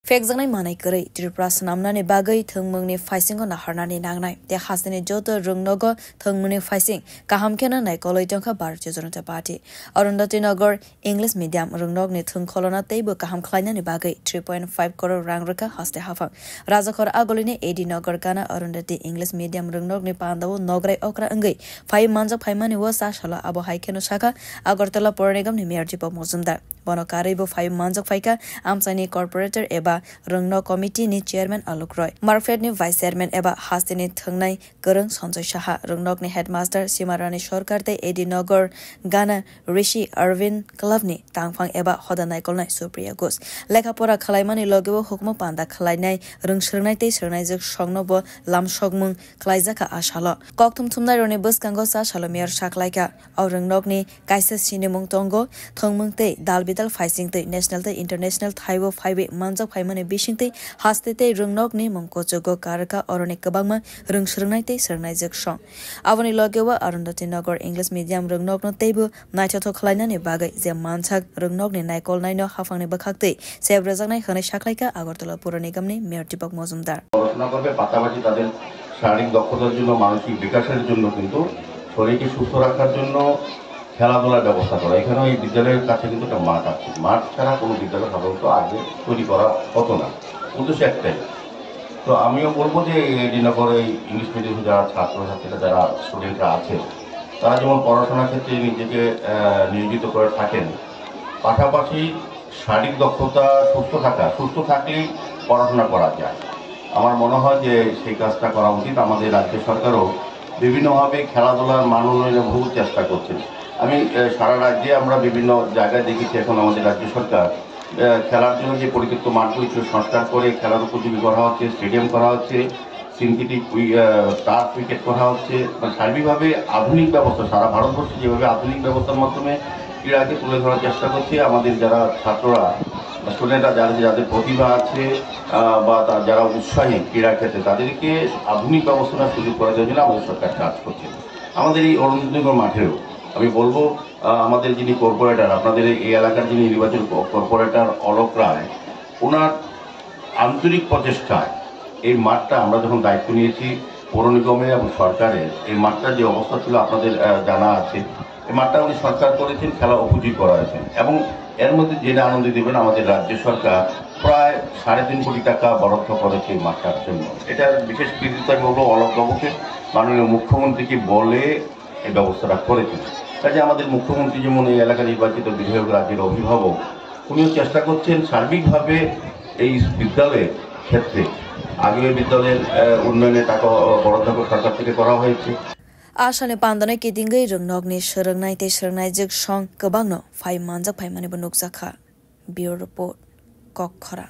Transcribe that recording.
Fekjangnai manai kरै Tripura snamnani bagai thungmungni phaisingo naharnani nangnai te hasini joto rungnogo thungmungni phaising kahamkhena naikoloi tongkha Bharatiya Janata Party Arundhati Nagar English medium rungnogni thungkholona teibo kaham khlainani bagai 3.5 crore rang rakha haste hafang Rajakhor agolini AD Nagar kana Arundhati English medium rungnogni pandawo nograi okra angai phai manjak phaimani wa sashala abo haikeno shaka Agartala Pura Nigam ni Mayor Deepak Majumdar bono karaibo phai manjak phaika amsani corporator eba rungno committee ni chairman Alok Roy Marfed ni vice chairman eba hastini thungnai Gorung Sanjay Saha rungnok ni headmaster Simarani Sarkar te AD Nagar Gana Rishi Arvind Kalavni tangphang eba hodanai kolnai Supriya Ghosh lekhapora khalaimani logebo hukmo panda khalainai rungsrnai te srnai jek songnobo lamsogmung khlaijaka ashala kokthum thumnai roni buskango sa shalomir saklaika aurungnok ni kaisa sinimung tongo thongmung te dalbidal phaising te national te international thaibo phaibe manjak phaimani bising te haste te rungnok ni mungko jogo karaka oroni kabangma rungsrnai te srnai jek song avoni logewa Arundhati Nagar English medium rungnok no teibo naithatho khlainani bagai je manchak rungnok ni naikol naino hafangni bakhakte sebrajaknai khane saklaika Agartala Pura Nigam ni Mayor Deepak Majumdar পড়াশোনা করবে পাশাপাশি তাদের শারীরিক দক্ষতার জন্য মানসিক বিকাশের জন্য কিন্তু শরীরকে সুস্থ রাখার জন্য খেলাধুলার ব্যবস্থা করা এখানে এই বিদ্যালয়ের কাছে কিন্তু একটা মাঠ আছে মাঠ ছাড়া কোনো বিদ্যালয় সাধারণত আগে তৈরি করা হতো না উদ্দেশ্য একটাই তো আমিও বলবো যে এডি নগরে ইংলিশ মিডিয়ামে যারা ছাত্রছাত্রীরা যারা স্টুডেন্টরা আছে তারা যেমন পড়াশোনার ক্ষেত্রে নিজেকে নিয়োজিত করে থাকেন পাশাপাশি শারীরিক দক্ষতা সুস্থ থাকলেই পড়াশোনা করা যায় আমার মনে হয় যে সেই কাজটা করা উচিত আমাদের রাজ্য সরকারও বিভিন্নভাবে খেলাধুলার মান উন্নয়নের বহু চেষ্টা করছেন আমি সারা রাজ্যে আমরা বিভিন্ন জায়গায় দেখেছি এখন আমাদের রাজ্য সরকার খেলার জন্য যে পরিত্যক্ত মাঠগুলি সংস্কার করে খেলার উপযোগী করা হচ্ছে স্টেডিয়াম করা হচ্ছে সিনথেটিক টার্ফ উইকেট করা হচ্ছে সার্বিকভাবে আধুনিক ব্যবস্থা সারা ভারতবর্ষে যেভাবে আধুনিক ব্যবস্থার মাধ্যমে ক্রীড়াকে তুলে ধরার চেষ্টা করছে আমাদের যারা ছাত্ররা স্টুডেন্টরা যাদের প্রতিভা আছে বা যারা উৎসাহী ক্রীড়া ক্ষেত্রে তাদেরকে আধুনিক ব্যবস্থার সুযোগ করে দেওয়ার জন্য আমাদের সরকার কাজ করছে আমাদের এই অরুন্ধতী মাঠেও আমি বলবো আমাদের যিনি কর্পোরেটর আপনাদের এই এলাকার যিনি নির্বাচিত কর্পোরেটর অলোক রায় ওনার আন্তরিক প্রচেষ্টায় এই মাঠটা আমরা যখন দায়িত্ব নিয়েছি পৌর নিগমে এবং সরকারের এই মাঠটার যে অবস্থা ছিল আপনাদের জানা আছে এই মাঠটা উনি সরকার করেছেন খেলা উপযোগী করা হয়েছে এবং এর মধ্যে জেনে আনন্দ দেবেন আমাদের রাজ্য সরকার প্রায় 3.5 কোটি টাকা বরাদ্দ করেছে এই মাঠটার জন্য এটার বিশেষ কৃতিত্ব আমি বলবো অলোক বাবুকে মাননীয় মুখ্যমন্ত্রীকে বলে এই ব্যবস্থাটা করেছেন কাজে আমাদের মুখ্যমন্ত্রী যেমন এই এলাকা নির্বাচিত বিধায়ক রাজ্যের অভিভাবক উনিও চেষ্টা করছেন সার্বিকভাবে এই বিদ্যালয়ের ক্ষেত্রে আগেও বিদ্যালয়ের উন্নয়নে টাকা বরাদ্দ সরকার থেকে করা হয়েছে Asane pandane kidingai rungnokni srngnai te srngnai jek song kabangno phai manjak phaimani bo nukjakha Bureau Report Kokhara